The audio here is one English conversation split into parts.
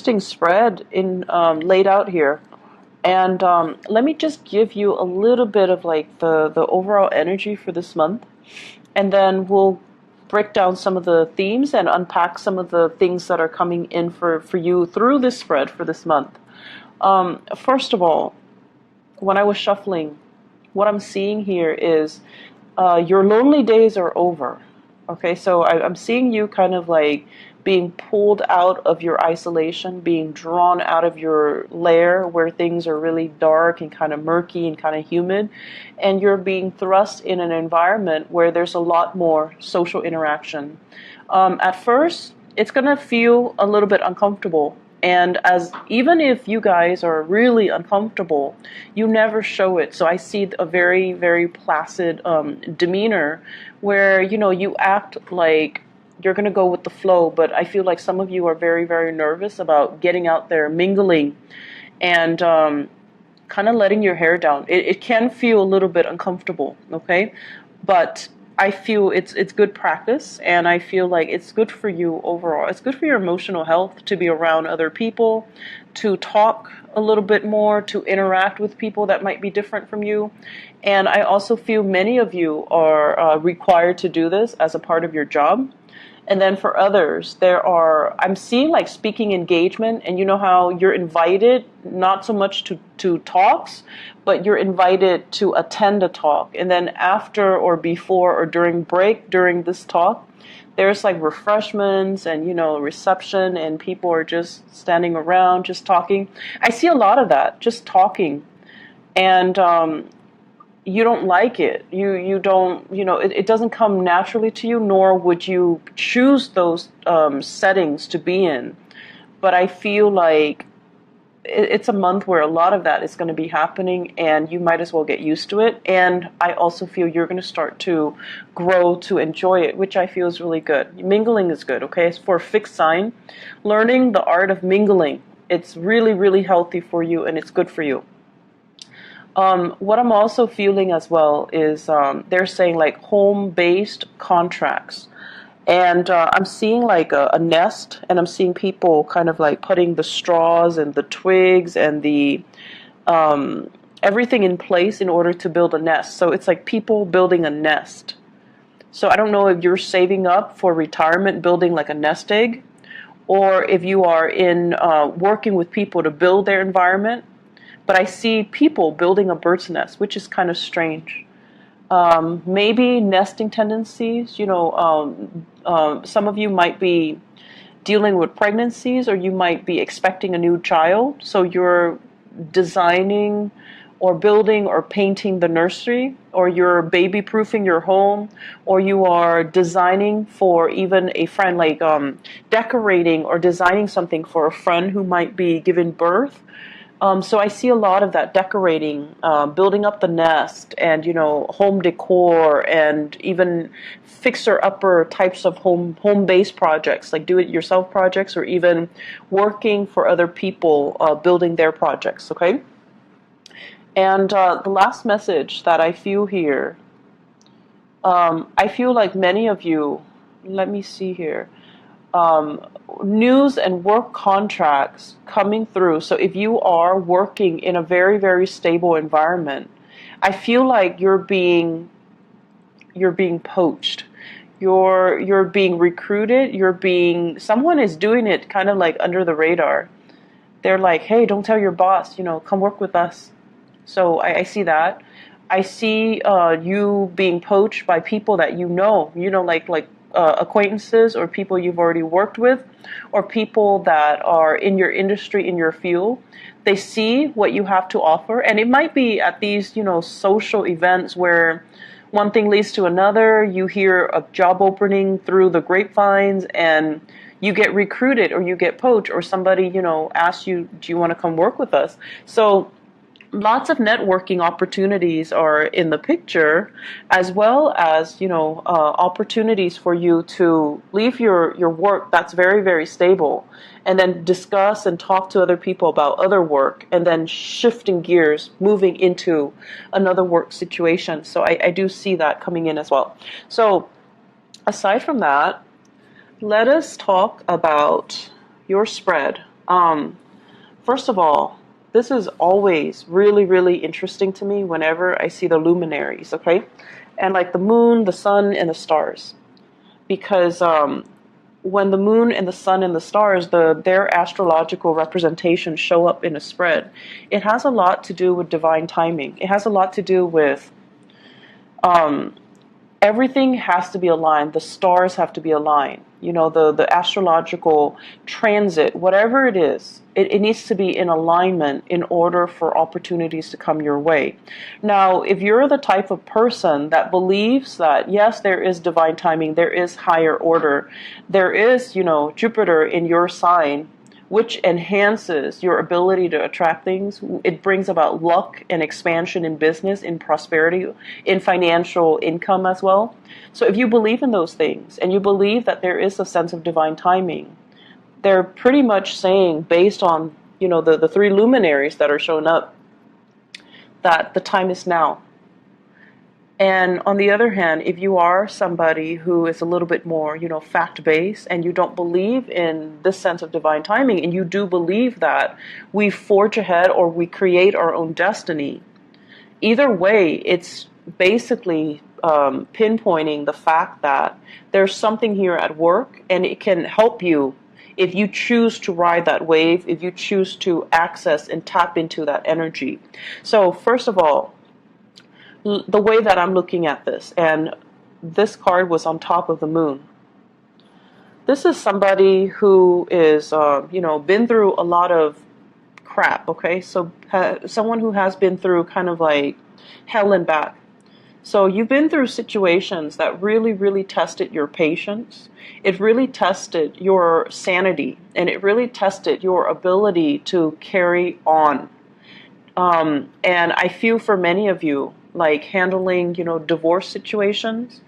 interesting spread in laid out here. And let me just give you a little bit of like the overall energy for this month, and then we'll break down some of the themes and unpack some of the things that are coming in for you through this spread for this month. First of all, when I was shuffling, what I'm seeing here is your lonely days are over. Okay, so I'm seeing you kind of like being pulled out of your isolation, being drawn out of your lair where things are really dark and kind of murky and kind of humid, and you're being thrust in an environment where there's a lot more social interaction. At first, it's going to feel a little bit uncomfortable. And as even if you guys are really uncomfortable, you never show it. So I see a very, very placid demeanor where, you know, you act like you're going to go with the flow. But I feel like some of you are very, very nervous about getting out there, mingling, and kind of letting your hair down. It can feel a little bit uncomfortable, okay? But I feel it's good practice, and I feel like it's good for you overall. It's good for your emotional health to be around other people, to talk a little bit more, to interact with people that might be different from you. And I also feel many of you are required to do this as a part of your job. And then for others, I'm seeing like speaking engagement, and you know how you're invited not so much to talks, but you're invited to attend a talk. And then after or before or during this talk, there's like refreshments and, you know, reception, and people are just standing around, just talking. I see a lot of that, just talking. And, you don't like it. You don't, you know, it doesn't come naturally to you, nor would you choose those settings to be in. But I feel like it's a month where a lot of that is going to be happening, and you might as well get used to it. And I also feel you're going to start to grow to enjoy it, which I feel is really good. Mingling is good, okay? It's for a fixed sign. Learning the art of mingling, it's really, really healthy for you, and it's good for you. What I'm also feeling as well is they're saying like home-based contracts. And I'm seeing like a nest, and I'm seeing people kind of like putting the straws and the twigs and the everything in place in order to build a nest. So it's like people building a nest. So I don't know if you're saving up for retirement, building like a nest egg, or if you are in working with people to build their environment. But I see people building a bird's nest, which is kind of strange. Maybe nesting tendencies, you know, some of you might be dealing with pregnancies, or you might be expecting a new child. So you're designing or building or painting the nursery, or you're baby proofing your home, or you are designing for even a friend, like decorating or designing something for a friend who might be giving birth. So I see a lot of that decorating, building up the nest, and, you know, home decor, and even fixer-upper types of home-based projects, like do-it-yourself projects, or even working for other people, building their projects, okay? And the last message that I feel here, I feel like many of you, let me see here, news and work contracts coming through. So if you are working in a very, very stable environment, I feel like you're being poached. You're being recruited. Someone is doing it kind of like under the radar. They're like, hey, don't tell your boss, you know, come work with us. So I see that. I see you being poached by people that you know, like acquaintances, or people you've already worked with, or people that are in your industry, in your field. They see what you have to offer, and it might be at these, you know, social events where one thing leads to another. You hear a job opening through the grapevines, and you get recruited, or you get poached, or somebody, you know, asks you, do you want to come work with us? So lots of networking opportunities are in the picture, as well as, you know, opportunities for you to leave your work that's very, very stable, and then discuss and talk to other people about other work, and then shifting gears, moving into another work situation. So I do see that coming in as well. So aside from that, let us talk about your spread First of all, this is always really, really interesting to me whenever I see the luminaries, okay? And like the moon, the sun, and the stars. Because when the moon and the sun and the stars, their astrological representations show up in a spread, it has a lot to do with divine timing. It has a lot to do with um, everything has to be aligned. The stars have to be aligned. You know, the astrological transit, whatever it is, it needs to be in alignment in order for opportunities to come your way. Now, if you're the type of person that believes that, yes, there is divine timing, there is higher order, there is, you know, Jupiter in your sign, which enhances your ability to attract things. It brings about luck and expansion in business, in prosperity, in financial income as well. So if you believe in those things and you believe that there is a sense of divine timing, they're pretty much saying, based on, you know, the three luminaries that are showing up, that the time is now. And on the other hand, if you are somebody who is a little bit more, you know, fact-based and you don't believe in this sense of divine timing, and you do believe that we forge ahead or we create our own destiny, either way, it's basically pinpointing the fact that there's something here at work, and it can help you if you choose to ride that wave, if you choose to access and tap into that energy. So first of all, the way that I'm looking at this, and this card was on top of the moon. This is somebody who is, you know, been through a lot of crap, okay? So someone who has been through kind of like hell and back. So you've been through situations that really, really tested your patience. It really tested your sanity, and it really tested your ability to carry on. And I feel for many of you, like handling, you know, divorce situations,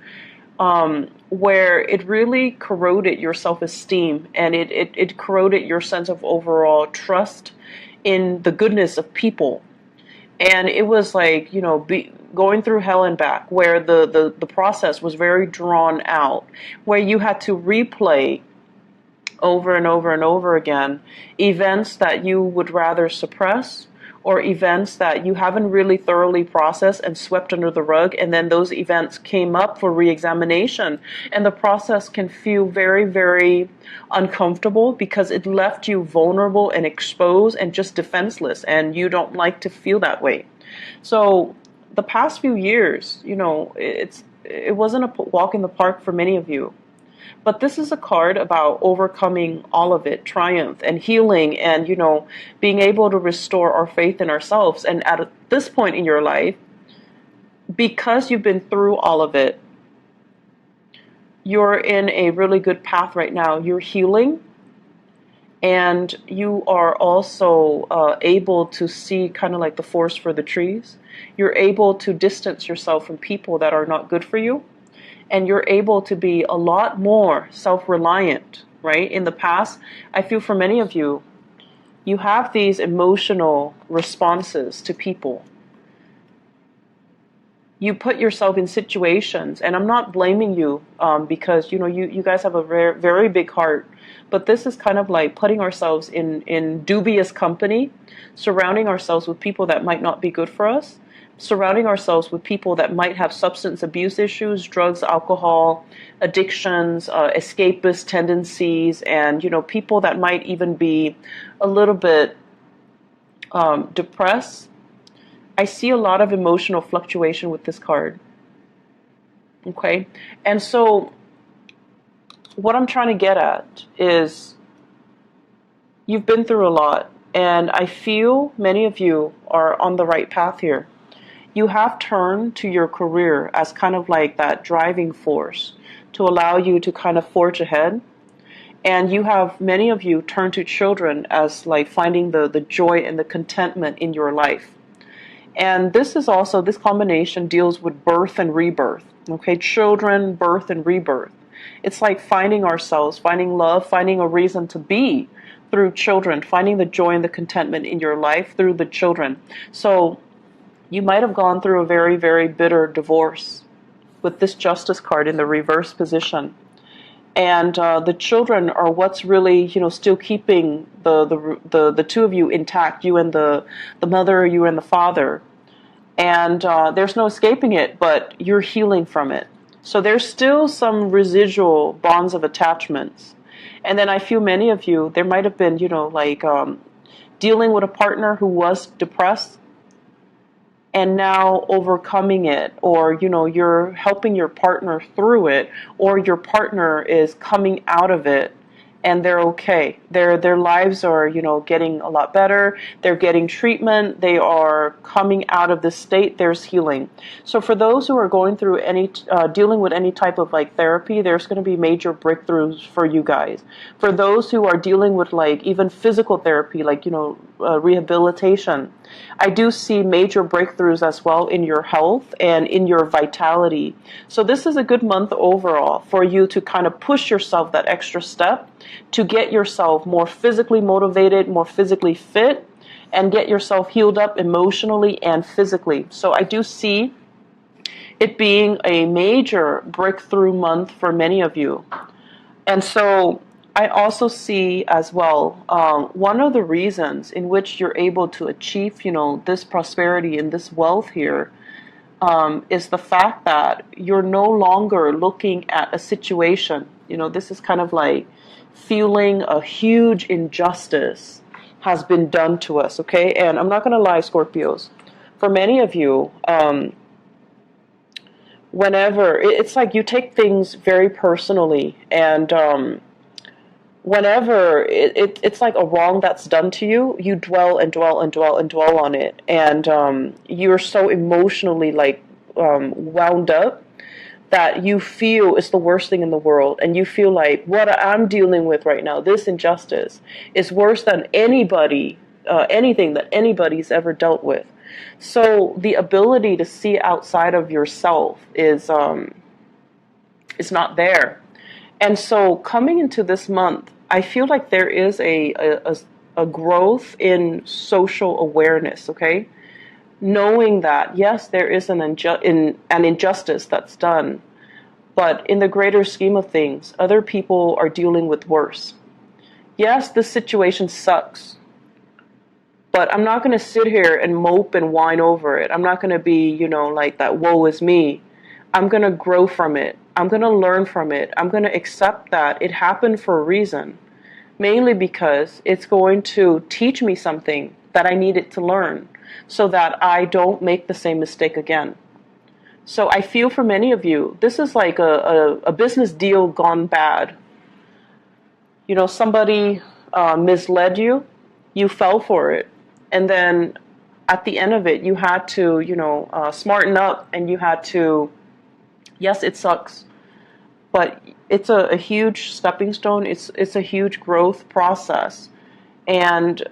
where it really corroded your self-esteem, and it corroded your sense of overall trust in the goodness of people. And it was like, you know, going through hell and back, where the process was very drawn out, where you had to replay over and over and over again events that you would rather suppress, or events that you haven't really thoroughly processed and swept under the rug, and then those events came up for re-examination, and the process can feel very, very uncomfortable because it left you vulnerable and exposed and just defenseless, and you don't like to feel that way. So the past few years, you know, it wasn't a walk in the park for many of you. But this is a card about overcoming all of it, triumph and healing, and, you know, being able to restore our faith in ourselves. And at this point in your life, because you've been through all of it, you're in a really good path right now. You're healing, and you are also able to see kind of like the forest for the trees. You're able to distance yourself from people that are not good for you. And you're able to be a lot more self-reliant, right? In the past, I feel for many of you, you have these emotional responses to people. You put yourself in situations, and I'm not blaming you because, you know, you guys have a very, very big heart, but this is kind of like putting ourselves in dubious company, surrounding ourselves with people that might not be good for us, surrounding ourselves with people that might have substance abuse issues, drugs, alcohol, addictions, escapist tendencies, and, you know, people that might even be a little bit depressed. I see a lot of emotional fluctuation with this card. Okay? And so what I'm trying to get at is you've been through a lot, and I feel many of you are on the right path here. You have turned to your career as kind of like that driving force to allow you to kind of forge ahead. And you have, many of you, turned to children as like finding the joy and the contentment in your life. And this is also, this combination deals with birth and rebirth. Okay, children, birth and rebirth. It's like finding ourselves, finding love, finding a reason to be through children, finding the joy and the contentment in your life through the children. So you might have gone through a very, very bitter divorce with this Justice card in the reverse position. and the children are what's really, still keeping the two of you intact, you and the mother, you and the father. And there's no escaping it, but you're healing from it. So there's still some residual bonds of attachments. And then I feel many of you, there might have been, dealing with a partner who was depressed and now overcoming it, or you're helping your partner through it, or your partner is coming out of it and they're okay. Their lives are, getting a lot better. They're getting treatment. They are coming out of this state. There's healing. So for those who are going through dealing with any type of like therapy, there's going to be major breakthroughs for you guys. For those who are dealing with like even physical therapy, like, rehabilitation, I do see major breakthroughs as well in your health and in your vitality. So this is a good month overall for you to kind of push yourself that extra step to get yourself more physically motivated, more physically fit, and get yourself healed up emotionally and physically. So I do see it being a major breakthrough month for many of you. And so I also see as well, one of the reasons in which you're able to achieve, this prosperity and this wealth here, is the fact that you're no longer looking at a situation. This is kind of like feeling a huge injustice has been done to us, okay? And I'm not going to lie, Scorpios. For many of you, whenever, it's like you take things very personally, and whenever it's like a wrong that's done to you, you dwell and dwell and dwell and dwell on it, and you're so emotionally like wound up that you feel it's the worst thing in the world, and you feel like what I'm dealing with right now, this injustice, is worse than anything that anybody's ever dealt with. So the ability to see outside of yourself is not there. And so coming into this month, I feel like there is a growth in social awareness, okay? Knowing that, yes, there is an injustice that's done, but in the greater scheme of things, other people are dealing with worse. Yes, this situation sucks, but I'm not going to sit here and mope and whine over it. I'm not going to be, like that woe is me. I'm going to grow from it. I'm going to learn from it. I'm going to accept that it happened for a reason, mainly because it's going to teach me something that I needed to learn so that I don't make the same mistake again. So I feel for many of you, this is like a business deal gone bad. Somebody misled you, you fell for it, and then at the end of it, you had to, smarten up, and you had to, yes, it sucks, but it's a huge stepping stone. It's a huge growth process. And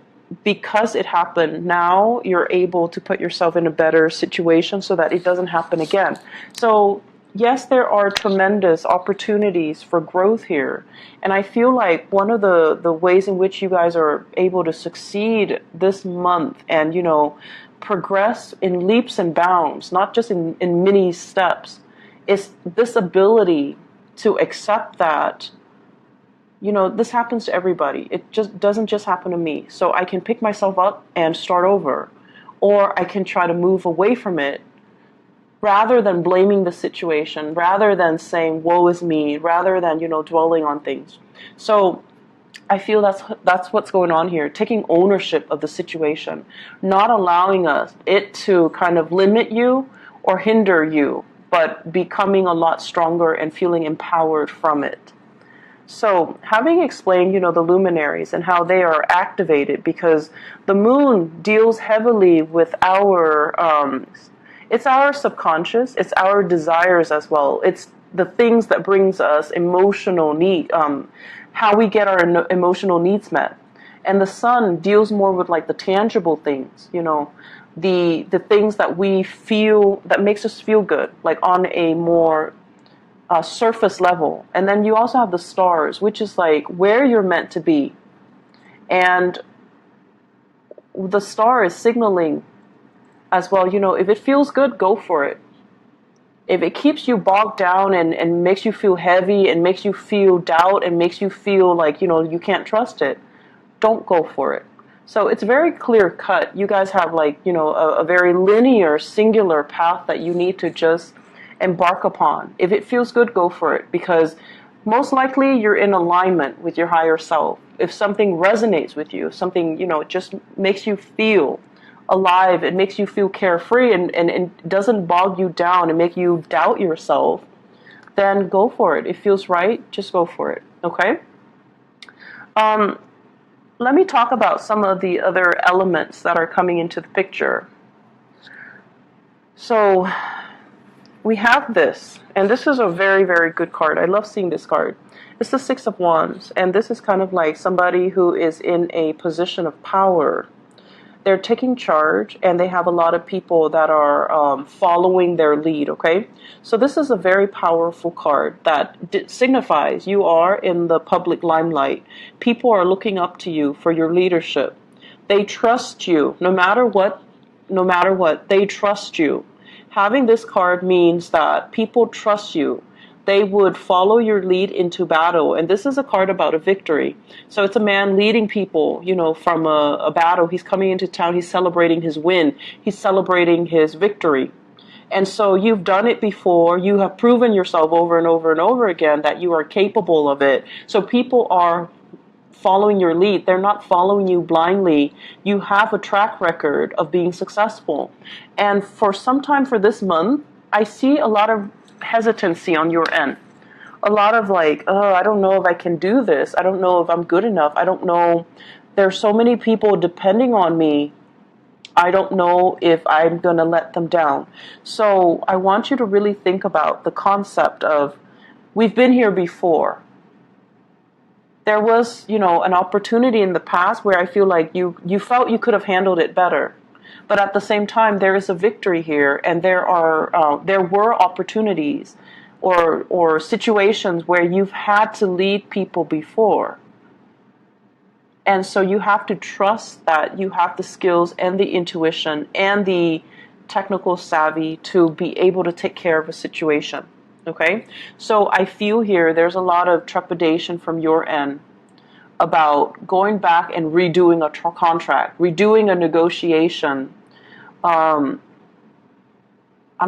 because it happened, now you're able to put yourself in a better situation so that it doesn't happen again. So yes, there are tremendous opportunities for growth here. And I feel like one of the ways in which you guys are able to succeed this month and, progress in leaps and bounds, not just in mini steps, is this ability to accept that, this happens to everybody. It just doesn't just happen to me. So I can pick myself up and start over, or I can try to move away from it rather than blaming the situation, rather than saying, woe is me, rather than, dwelling on things. So I feel that's what's going on here, taking ownership of the situation, not allowing it to kind of limit you or hinder you, but becoming a lot stronger and feeling empowered from it. So having explained, the luminaries and how they are activated, because the moon deals heavily with it's our subconscious, it's our desires as well. It's the things that brings us emotional need, how we get our emotional needs met. And the sun deals more with like the tangible things, the things that we feel, that makes us feel good, like on a more surface level. And then you also have the stars, which is like where you're meant to be. And the star is signaling as well, if it feels good, go for it. If it keeps you bogged down and makes you feel heavy and makes you feel doubt and makes you feel like, you can't trust it, don't go for it. So it's very clear cut. You guys have like, a very linear, singular path that you need to just embark upon. If it feels good, go for it, because most likely you're in alignment with your higher self. If something resonates with you, something, just makes you feel alive, it makes you feel carefree and doesn't bog you down and make you doubt yourself, then go for it. It feels right, just go for it. Okay? Let me talk about some of the other elements that are coming into the picture. So we have this, and this is a very, very good card. I love seeing this card. It's the Six of Wands, and this is kind of like somebody who is in a position of power. They're taking charge, and they have a lot of people that are following their lead, okay? So this is a very powerful card that signifies you are in the public limelight. People are looking up to you for your leadership. They trust you, no matter what, they trust you. Having this card means that people trust you. They would follow your lead into battle. And this is a card about a victory. So it's a man leading people, from a battle. He's coming into town. He's celebrating his win. He's celebrating his victory. And so you've done it before. You have proven yourself over and over and over again that you are capable of it. So people are following your lead. They're not following you blindly. You have a track record of being successful. And for some time for this month, I see a lot of hesitancy on your end. A lot of like, oh, I don't know if I can do this. I don't know if I'm good enough. I don't know. There's so many people depending on me. I don't know if I'm going to let them down. So I want you to really think about the concept of, we've been here before. There was, an opportunity in the past where I feel like you felt you could have handled it better. But at the same time, there is a victory here, and there were opportunities or situations where you've had to lead people before. And so you have to trust that you have the skills and the intuition and the technical savvy to be able to take care of a situation. Okay? So I feel here there's a lot of trepidation from your end about going back and redoing a contract, redoing a negotiation. I'm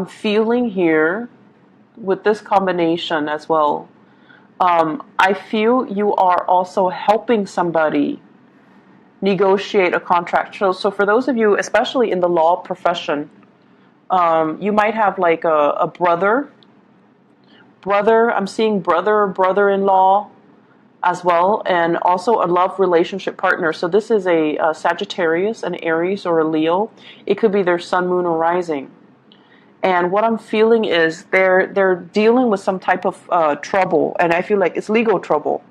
feeling here with this combination as well. I feel you are also helping somebody negotiate a contract. So for those of you, especially in the law profession, you might have like a brother, I'm seeing brother-in-law as well, and also a love relationship partner. So this is a Sagittarius, an Aries, or a Leo. It could be their sun, moon, or rising. And what I'm feeling is they're dealing with some type of trouble, and I feel like it's legal trouble.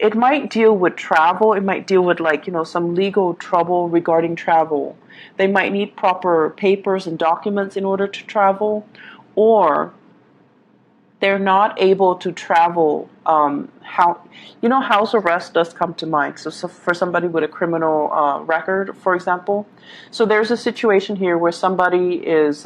It might deal with travel. It might deal with some legal trouble regarding travel. They might need proper papers and documents in order to travel, or they're not able to travel. House arrest does come to mind. So for somebody with a criminal record, for example. So there's a situation here where somebody is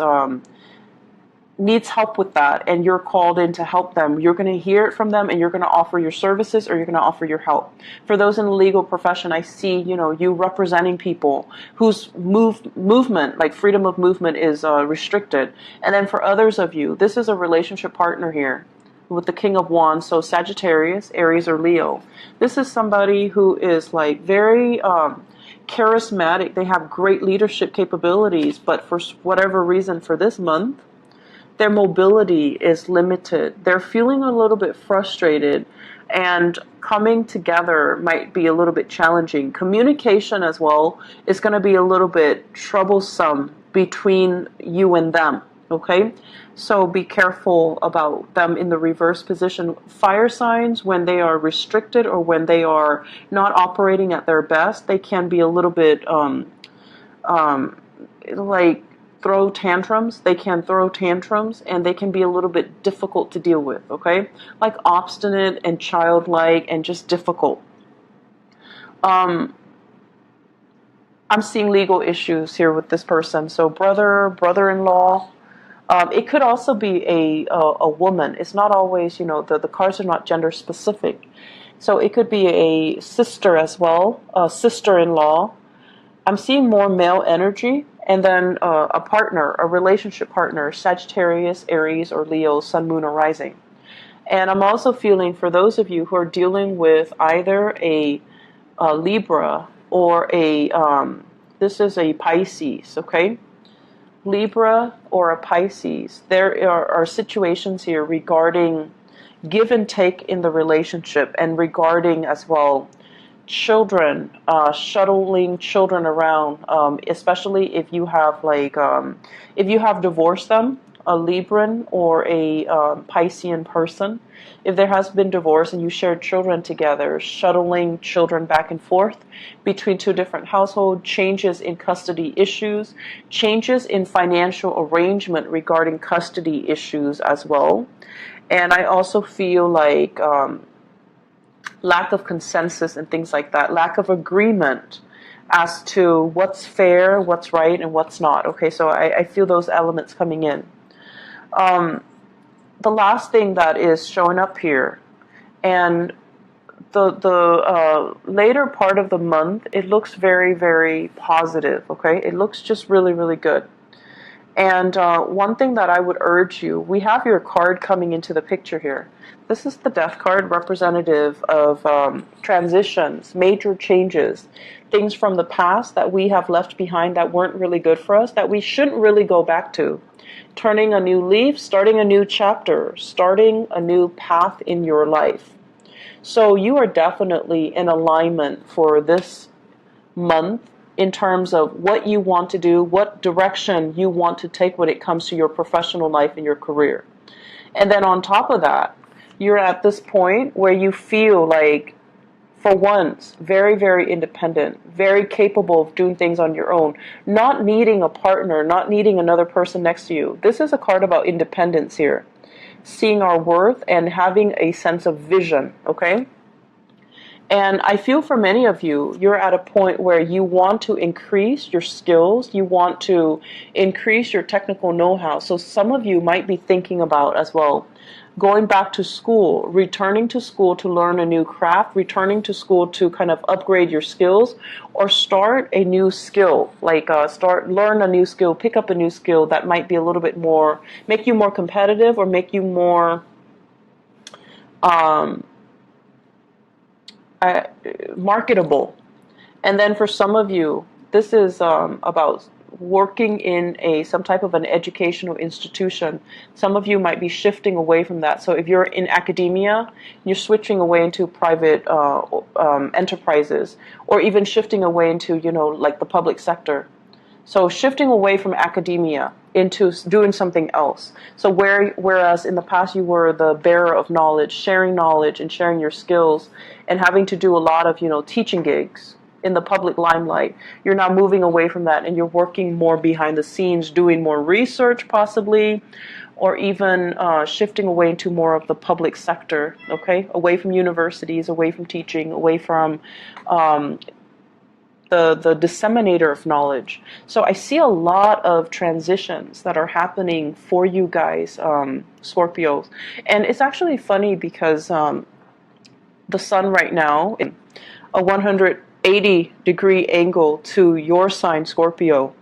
needs help with that, and you're called in to help them. You're going to hear it from them, and you're going to offer your services, or you're going to offer your help. For those in the legal profession, I see, you representing people whose movement, like freedom of movement, is restricted. And then for others of you, this is a relationship partner here with the King of Wands, so Sagittarius, Aries, or Leo. This is somebody who is like very charismatic. They have great leadership capabilities, but for whatever reason for this month, their mobility is limited. They're feeling a little bit frustrated, and coming together might be a little bit challenging. Communication as well is going to be a little bit troublesome between you and them, okay? So be careful about them in the reverse position. Fire signs, when they are restricted or when they are not operating at their best, they can be a little bit throw tantrums. They can throw tantrums, and they can be a little bit difficult to deal with, okay? Like obstinate and childlike and just difficult. I'm seeing legal issues here with this person. So brother, brother-in-law. It could also be a woman. It's not always, the cards are not gender specific. So it could be a sister as well, a sister-in-law. I'm seeing more male energy. And then a partner, a relationship partner, Sagittarius, Aries, or Leo, Sun, Moon, or Rising. And I'm also feeling for those of you who are dealing with either a Libra or this is a Pisces, okay? Libra or a Pisces. There are situations here regarding give and take in the relationship and regarding as well children, shuttling children around, especially if you have if you have divorced them, a Libran or a Piscean person. If there has been divorce and you shared children together, shuttling children back and forth between two different households, changes in custody issues, changes in financial arrangement regarding custody issues as well. And I also feel like lack of consensus and things like that, lack of agreement as to what's fair, what's right, and what's not. Okay, so I feel those elements coming in. The last thing that is showing up here, and the later part of the month, it looks very, very positive, okay? It looks just really, really good. And one thing that I would urge you, we have your card coming into the picture here. This is the Death card, representative of transitions, major changes, things from the past that we have left behind that weren't really good for us, that we shouldn't really go back to. Turning a new leaf, starting a new chapter, starting a new path in your life. So you are definitely in alignment for this month in terms of what you want to do, what direction you want to take when it comes to your professional life and your career. And then on top of that, you're at this point where you feel like, for once, very, very independent, very capable of doing things on your own, not needing a partner, not needing another person next to you. This is a card about independence here. Seeing our worth and having a sense of vision, okay? And I feel for many of you, you're at a point where you want to increase your skills, you want to increase your technical know-how. So some of you might be thinking about as well, going back to school, returning to school to learn a new craft, returning to school to kind of upgrade your skills, or start a new skill, like learn a new skill, pick up a new skill that might be a little bit more, make you more competitive or make you more marketable. And then for some of you, this is about working in some type of an educational institution. Some of you might be shifting away from that. So if you're in academia, you're switching away into private enterprises, or even shifting away into, like the public sector. So shifting away from academia into doing something else. So whereas in the past you were the bearer of knowledge and sharing your skills and having to do a lot of, teaching gigs in the public limelight, you're now moving away from that and you're working more behind the scenes, doing more research possibly, or even shifting away into more of the public sector, okay? Away from universities, away from teaching, away from the disseminator of knowledge. So I see a lot of transitions that are happening for you guys, Scorpios. And it's actually funny because the sun right now, in a 180-degree angle to your sign, Scorpio.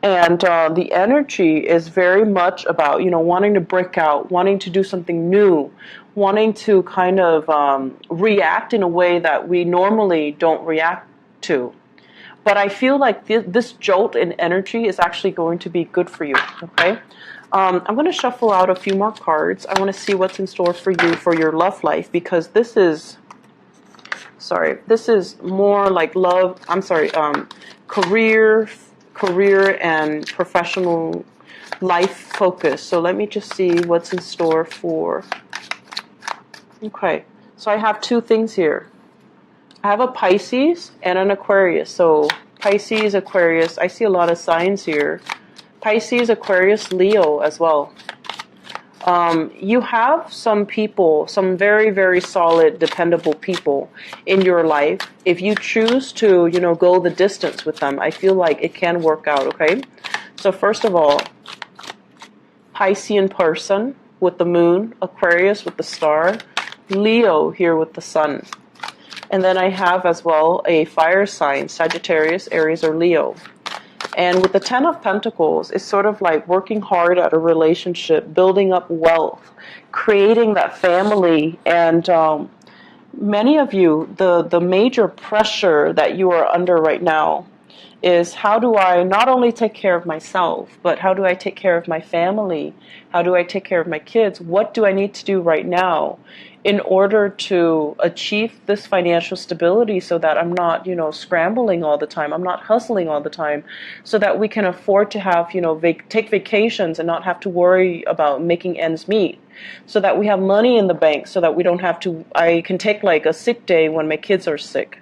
And the energy is very much about, wanting to break out, wanting to do something new, wanting to kind of react in a way that we normally don't react to. But I feel like this jolt in energy is actually going to be good for you, okay? I'm going to shuffle out a few more cards. I want to see what's in store for you for your love life, because this is more like love, career and professional life focus. So let me just see what's in store for, okay. So I have two things here. I have a Pisces and an Aquarius. So Pisces, Aquarius, I see a lot of signs here. Pisces, Aquarius, Leo as well. You have some people, some very, very solid, dependable people in your life. If you choose to, go the distance with them, I feel like it can work out, okay? So first of all, Piscean person with the moon, Aquarius with the star, Leo here with the sun. And then I have as well a fire sign, Sagittarius, Aries, or Leo. And with the Ten of Pentacles, it's sort of like working hard at a relationship, building up wealth, creating that family. And many of you, the major pressure that you are under right now is, how do I not only take care of myself, but how do I take care of my family? How do I take care of my kids? What do I need to do right now in order to achieve this financial stability, so that I'm not, scrambling all the time, I'm not hustling all the time, so that we can afford to have, take vacations and not have to worry about making ends meet, so that we have money in the bank, so that we don't have to, I can take like a sick day when my kids are sick.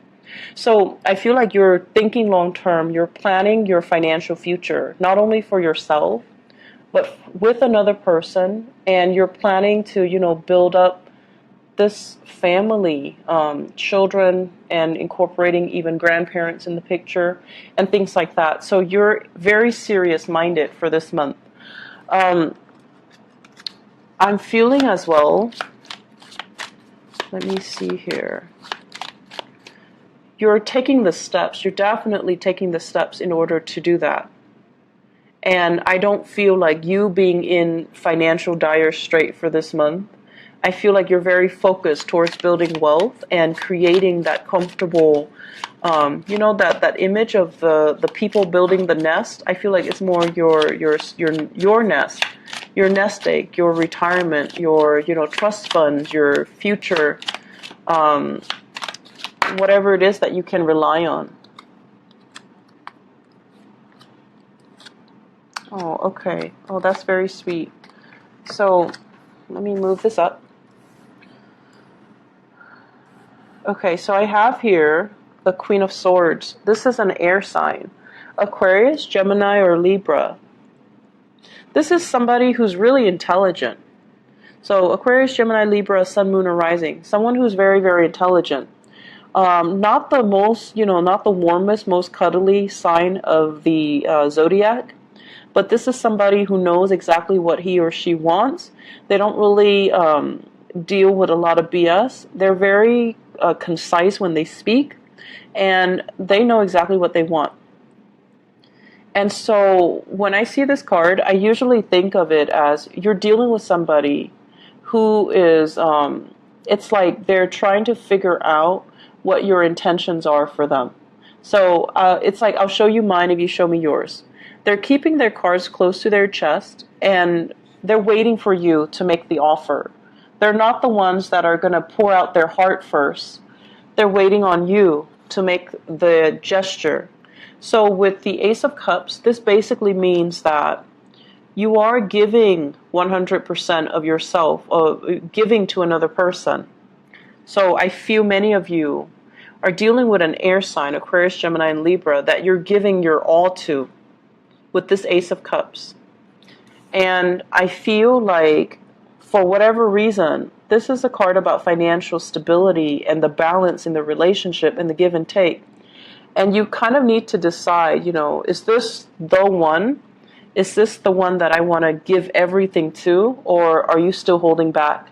So I feel like you're thinking long term, you're planning your financial future, not only for yourself, but with another person, and you're planning to, build up this family, children, and incorporating even grandparents in the picture, and things like that. So you're very serious-minded for this month. I'm feeling as well, let me see here. You're taking the steps. You're definitely taking the steps in order to do that. And I don't feel like you being in financial dire strait for this month. I feel like you're very focused towards building wealth and creating that comfortable, that image of the people building the nest. I feel like it's more your nest, your nest egg, your retirement, your trust funds, your future, whatever it is that you can rely on. Oh, okay. Oh, that's very sweet. So let me move this up. Okay, so I have here the Queen of Swords. This is an air sign. Aquarius, Gemini, or Libra. This is somebody who's really intelligent. So Aquarius, Gemini, Libra, Sun, Moon, or Rising. Someone who's very, very intelligent. Not the most, not the warmest, most cuddly sign of the zodiac. But this is somebody who knows exactly what he or she wants. They don't really deal with a lot of BS. They're very concise when they speak, and they know exactly what they want. And so when I see this card, I usually think of it as you're dealing with somebody who is, it's like they're trying to figure out what your intentions are for them. So it's like, I'll show you mine if you show me yours. They're keeping their cards close to their chest, and they're waiting for you to make the offer. They're not the ones that are going to pour out their heart first. They're waiting on you to make the gesture. So with the Ace of Cups, this basically means that you are giving 100% of yourself, giving to another person. So I feel many of you are dealing with an air sign, Aquarius, Gemini, and Libra, that you're giving your all to with this Ace of Cups. And I feel like, for whatever reason, this is a card about financial stability and the balance in the relationship and the give and take. And you kind of need to decide, is this the one? Is this the one that I want to give everything to? Or are you still holding back?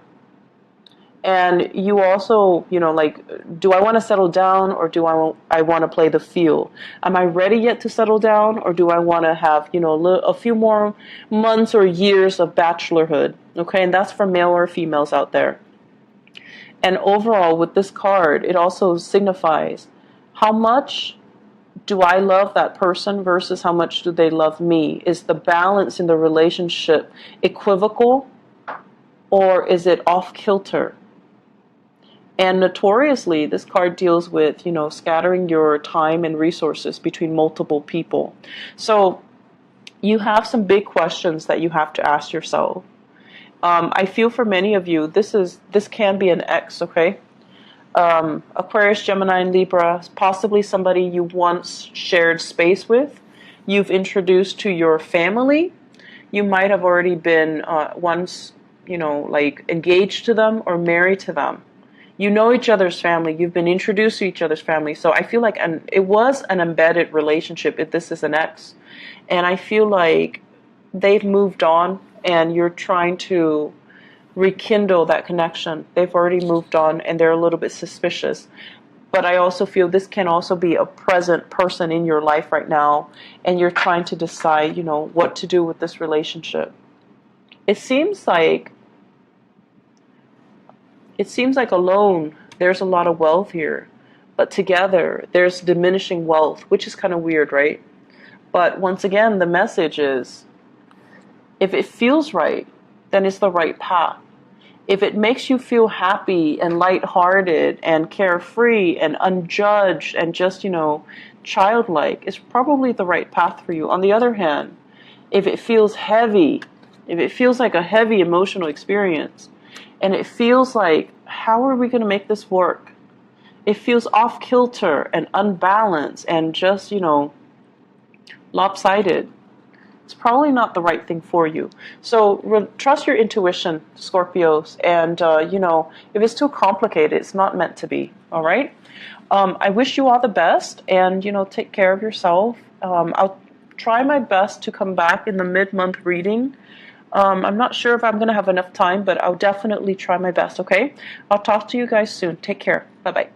And you also, do I want to settle down, or do I want to play the field? Am I ready yet to settle down, or do I want to have, a few more months or years of bachelorhood? Okay, and that's for male or females out there. And overall, with this card, it also signifies how much do I love that person versus how much do they love me? Is the balance in the relationship equivocal, or is it off kilter? And notoriously, this card deals with, scattering your time and resources between multiple people. So you have some big questions that you have to ask yourself. I feel for many of you, this can be an ex, okay? Aquarius, Gemini, and Libra, possibly somebody you once shared space with, you've introduced to your family. You might have already been once you know, like engaged to them or married to them. You know each other's family. You've been introduced to each other's family. So I feel like it was an embedded relationship if this is an ex. And I feel like they've moved on and you're trying to rekindle that connection. They've already moved on and they're a little bit suspicious. But I also feel this can also be a present person in your life right now, and you're trying to decide, you know, what to do with this relationship. It seems like alone there's a lot of wealth here, but together there's diminishing wealth, which is kind of weird, right? But once again, the message is, if it feels right, then it's the right path. If it makes you feel happy and lighthearted and carefree and unjudged and just, you know, childlike, it's probably the right path for you. On the other hand, if it feels heavy, if it feels like a heavy emotional experience, and it feels like, how are we going to make this work? It feels off kilter and unbalanced and just, you know, lopsided. It's probably not the right thing for you. So trust your intuition, Scorpios. And, you know, if it's too complicated, it's not meant to be. All right? I wish you all the best. And, you know, take care of yourself. I'll try my best to come back in the mid-month reading. I'm not sure if I'm going to have enough time, but I'll definitely try my best, okay? I'll talk to you guys soon. Take care. Bye-bye.